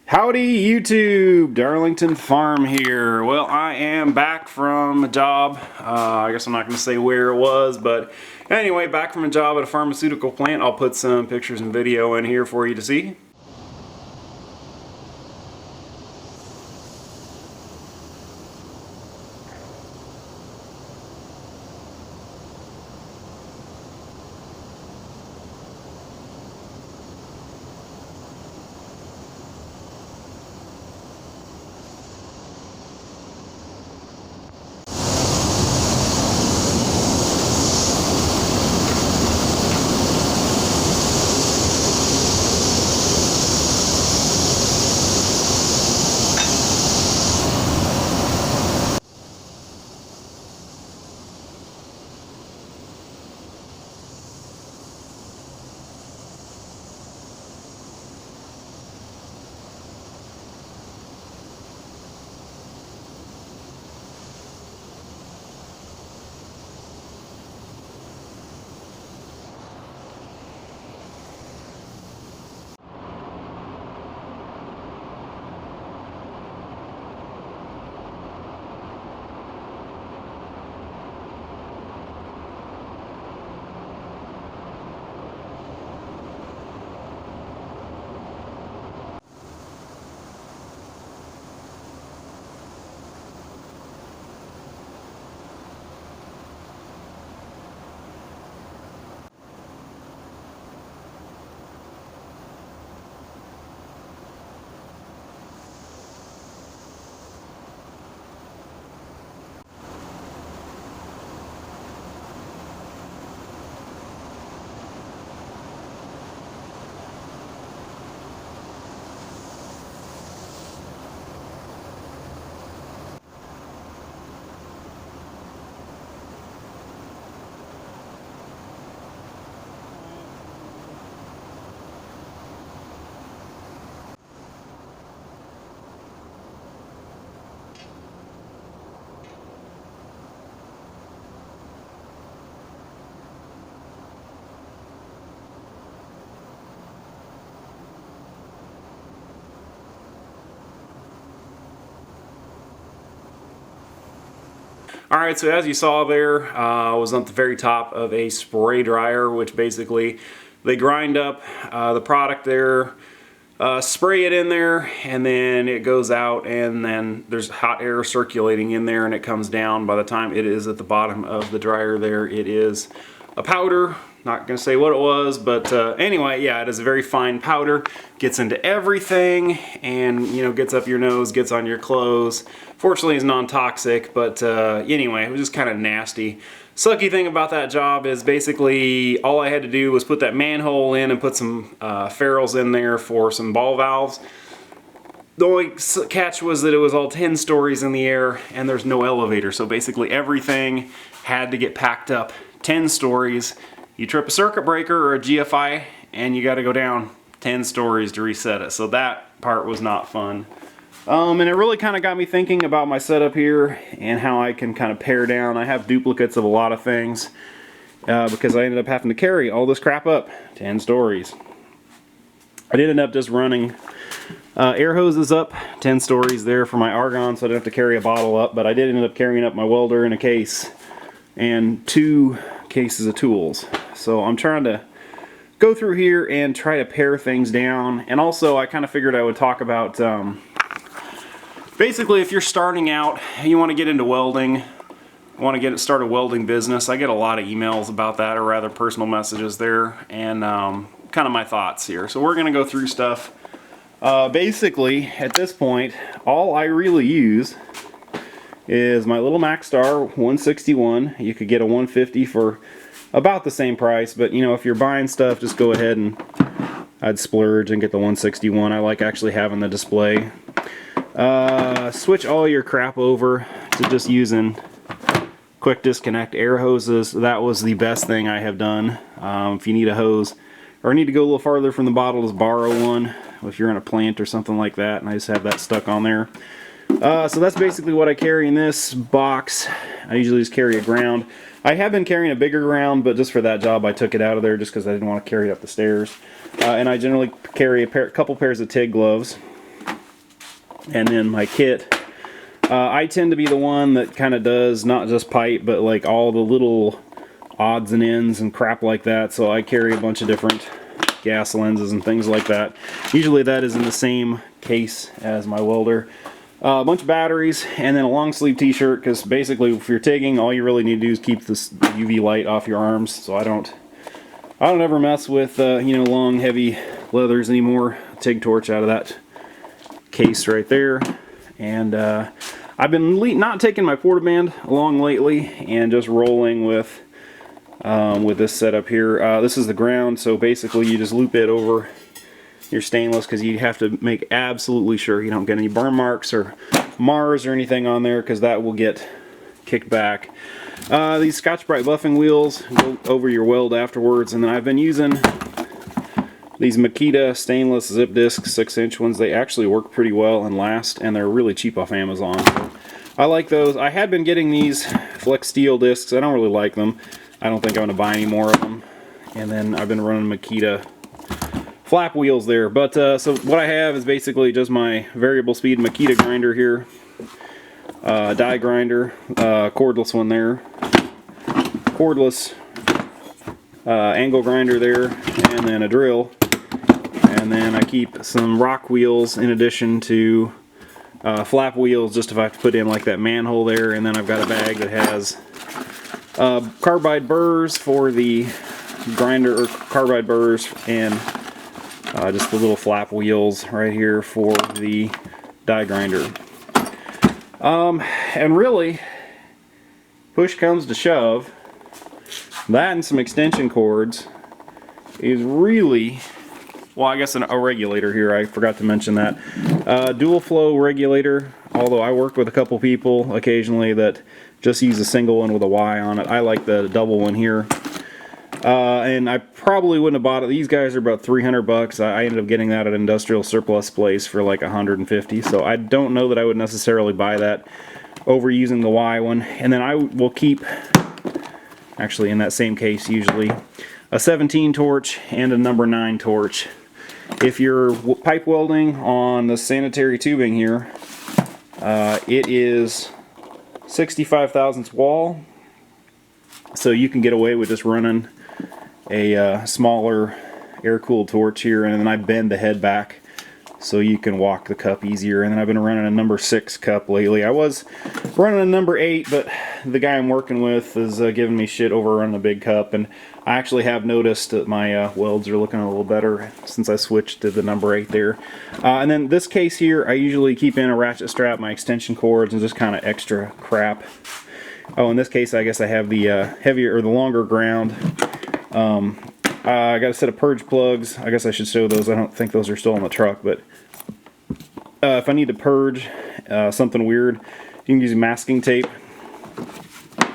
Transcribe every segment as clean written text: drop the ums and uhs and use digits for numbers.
Howdy YouTube, Darlington Farm here. Well, I am back from a job. I guess I'm not going to say where it was, but anyway, back from a job at a pharmaceutical plant. I'll put some pictures and video in here for you to see. Alright, so as you saw there, I was on the very top of a spray dryer, which basically they grind up the product there, spray it in there, and then it goes out, and then there's hot air circulating in there, and it comes down. By the time it is at the bottom of the dryer there, it is a powder. Not going to say what it was, but anyway, yeah, it is a very fine powder. Gets into everything, and gets up your nose, gets on your clothes. Fortunately, it's non-toxic, but anyway, it was just kind of nasty. Sucky thing about that job is basically all I had to do was put that manhole in and put some ferrules in there for some ball valves. The only catch was that it was all 10 stories in the air, and there's no elevator, so basically everything had to get packed up 10 stories. You trip a circuit breaker or a GFI, and you got to go down 10 stories to reset it. So that part was not fun. And it really kind of got me thinking about my setup here and how I can kind of pare down. I have duplicates of a lot of things because I ended up having to carry all this crap up 10 stories. I did end up just running air hoses up 10 stories there for my argon, so I didn't have to carry a bottle up, but I did end up carrying up my welder in a case and 2 cases of tools. So I'm trying to go through here and try to pare things down. And also I kind of figured I would talk about basically if you're starting out and you want to get into welding, start a welding business. I get a lot of emails about that, or rather personal messages there, and kind of my thoughts here. So we're going to go through stuff. Basically at this point all I really use is my little MaxStar 161. You could get a 150 for about the same price, but if you're buying stuff, just go ahead and I'd splurge and get the 161. I like actually having the display. Switch all your crap over to just using quick disconnect air hoses. That was the best thing I have done. If you need a hose or need to go a little farther from the bottle, just borrow one if you're in a plant or something like that, and I just have that stuck on there. So that's basically what I carry in this box. I usually just carry a ground. I have been carrying a bigger ground, but just for that job I took it out of there just because I didn't want to carry it up the stairs. And I generally carry a couple pairs of TIG gloves. And then my kit, I tend to be the one that kind of does not just pipe, but like all the little odds and ends and crap like that. So I carry a bunch of different gas lenses and things like that. Usually that is in the same case as my welder. A bunch of batteries, and then a long sleeve t-shirt, because basically if you're TIGging, all you really need to do is keep this UV light off your arms. So I don't ever mess with you know, long heavy leathers anymore. TIG torch out of that case right there. And I've been not taking my portaband along lately and just rolling with this setup here. This is the ground, so basically you just loop it over your stainless, because you have to make absolutely sure you don't get any burn marks or Mars or anything on there, because that will get kicked back. These Scotch-Brite buffing wheels go over your weld afterwards, and then I've been using these Makita stainless zip disc 6-inch ones. They actually work pretty well and last, and they're really cheap off Amazon. So I like those. I had been getting these flex steel discs. I don't really like them. I don't think I'm going to buy any more of them. And then I've been running Makita flap wheels there. But so what I have is basically just my variable speed Makita grinder here, die grinder, cordless one there, cordless angle grinder there, and then a drill. And then I keep some rock wheels in addition to flap wheels, just if I have to put in like that manhole there. And then I've got a bag that has carbide burrs for the grinder, or carbide burrs, and just the little flap wheels right here for the die grinder. And really, push comes to shove, that and some extension cords is really, well, I guess a regulator here, I forgot to mention that. Dual flow regulator, although I work with a couple people occasionally that just use a single one with a Y on it. I like the double one here. And I probably wouldn't have bought it. These guys are about 300 bucks. I ended up getting that at an industrial surplus place for like 150. So I don't know that I would necessarily buy that over using the Y one. And then I will keep, actually in that same case usually, a 17 torch and a number 9 torch. If you're pipe welding on the sanitary tubing here, it is 65 thousandths wall. So you can get away with just running a smaller air-cooled torch here, and then I bend the head back so you can walk the cup easier. And then I've been running a number 6 cup lately. I was running a number 8, but the guy I'm working with is giving me shit over running a big cup, and I actually have noticed that my welds are looking a little better since I switched to the number 8 there. And then this case here, I usually keep in a ratchet strap, my extension cords, and just kind of extra crap. Oh, in this case, I guess I have the heavier, or the longer ground. I got a set of purge plugs. I guess I should show those. I don't think those are still in the truck, but if I need to purge something weird, you can use masking tape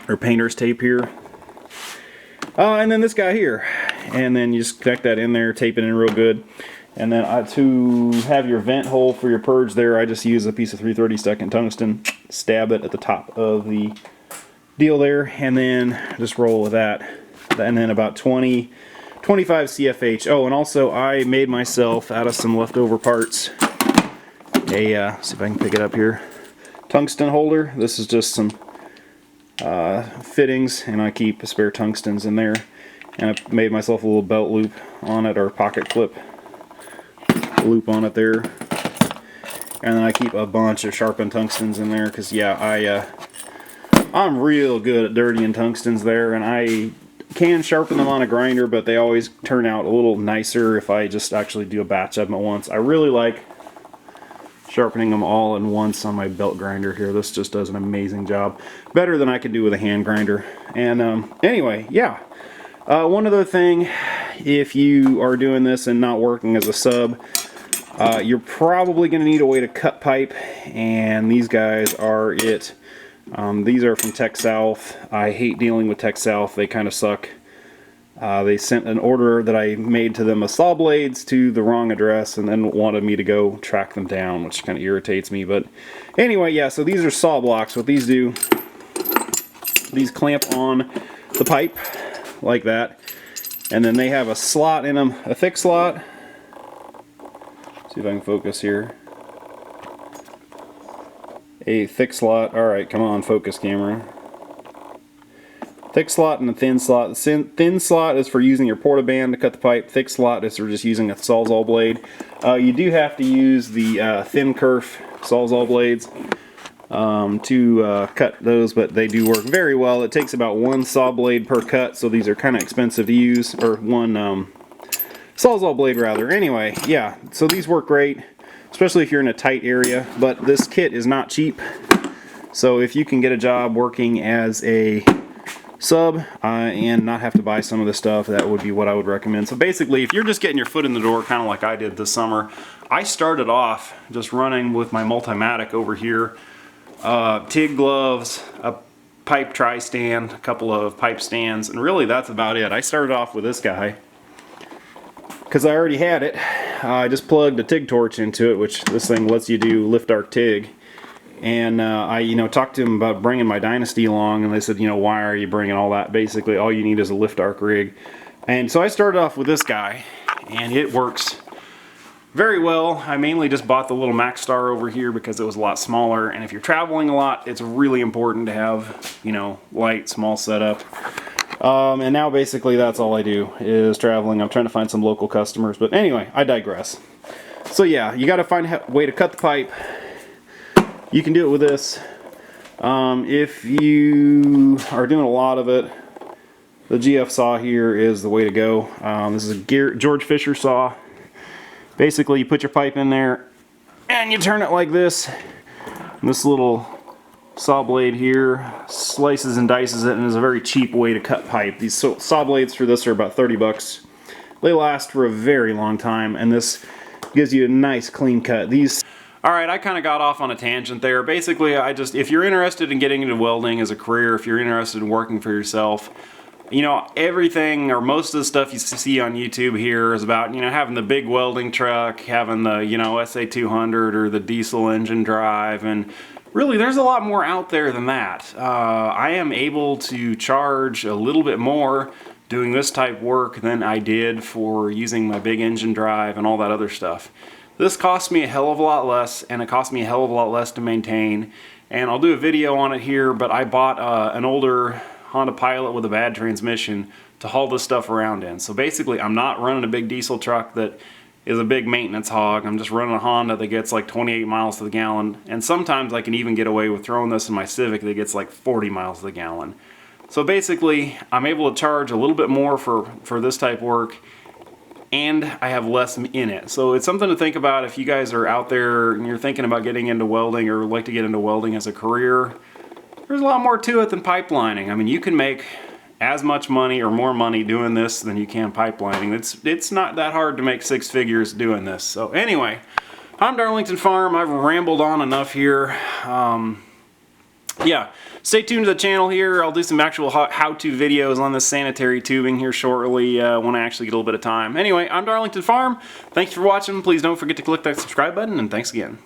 or painter's tape here. And then this guy here. And then you just connect that in there, tape it in real good. And then to have your vent hole for your purge there, I just use a piece of 3/32 tungsten, stab it at the top of the deal there, and then just roll with that. And then about 25 CFH. Oh, and also I made myself, out of some leftover parts, a, see if I can pick it up here, tungsten holder. This is just some fittings, and I keep spare tungstens in there. And I made myself a little belt loop on it, or pocket clip loop on it there. And then I keep a bunch of sharpened tungstens in there, because yeah, I'm real good at dirtying tungstens there, and I can sharpen them on a grinder, but they always turn out a little nicer if I just actually do a batch of them at once. I really like sharpening them all at once on my belt grinder here. This just does an amazing job. Better than I could do with a hand grinder. And anyway, yeah. One other thing, if you are doing this and not working as a sub, you're probably going to need a way to cut pipe, and these guys are it. These are from Tech South. I hate dealing with Tech South. They kind of suck. They sent an order that I made to them of saw blades to the wrong address, and then wanted me to go track them down, which kind of irritates me. But anyway, yeah, so these are saw blocks. What these do, these clamp on the pipe like that, and then they have a slot in them, a thick slot. See if I can focus here. a thick slot. Alright, come on, focus camera. Thick slot and a thin slot. The thin slot is for using your portaband to cut the pipe. Thick slot is for just using a Sawzall blade. You do have to use the thin kerf Sawzall blades to cut those, but they do work very well. It takes about one saw blade per cut, so these are kind of expensive to use, or one Sawzall blade rather. Anyway, yeah, so these work great, especially if you're in a tight area, but this kit is not cheap. So if you can get a job working as a sub and not have to buy some of this stuff, that would be what I would recommend. So basically, if you're just getting your foot in the door, kind of like I did this summer, I started off just running with my Multimatic over here, TIG gloves, a pipe tri-stand, a couple of pipe stands, and really that's about it. I started off with this guy because I already had it. I just plugged a TIG torch into it, which this thing lets you do lift arc TIG. And I talked to them about bringing my Dynasty along, and they said, why are you bringing all that? Basically, all you need is a lift arc rig. And so I started off with this guy, and it works very well. I mainly just bought the little Max Star over here because it was a lot smaller, and if you're traveling a lot, it's really important to have, light, small setup. And now basically that's all I do is traveling. I'm trying to find some local customers, but anyway, I digress. So yeah, you got to find a way to cut the pipe. You can do it with this. If you are doing a lot of it, the GF saw here is the way to go. This is a George Fisher saw. Basically, you put your pipe in there and you turn it like this. And this little saw blade here slices and dices it, and is a very cheap way to cut pipe. These saw blades for this are about 30 bucks. They last for a very long time, and this gives you a nice clean cut. Alright, I kind of got off on a tangent there. Basically, if you're interested in getting into welding as a career, if you're interested in working for yourself, everything or most of the stuff you see on YouTube here is about, having the big welding truck, having the, SA200 or the diesel engine drive, and really there's a lot more out there than that. I am able to charge a little bit more doing this type work than I did for using my big engine drive and all that other stuff. This cost me a hell of a lot less, and it cost me a hell of a lot less to maintain. And I'll do a video on it here, but I bought an older Honda Pilot with a bad transmission to haul this stuff around in. So basically, I'm not running a big diesel truck that is a big maintenance hog. I'm just running a Honda that gets like 28 miles to the gallon. And sometimes I can even get away with throwing this in my Civic that gets like 40 miles to the gallon. So basically, I'm able to charge a little bit more for this type of work, and I have less in it. So it's something to think about if you guys are out there and you're thinking about getting into welding or like to get into welding as a career. There's a lot more to it than pipelining. I mean, you can make as much money or more money doing this than you can pipelining. It's not that hard to make six figures doing this. So anyway, I'm Darlington Farm. I've rambled on enough here. Yeah, stay tuned to the channel here. I'll do some actual how-to videos on this sanitary tubing here shortly when I actually get a little bit of time. Anyway, I'm Darlington Farm. Thanks for watching. Please don't forget to click that subscribe button, and thanks again.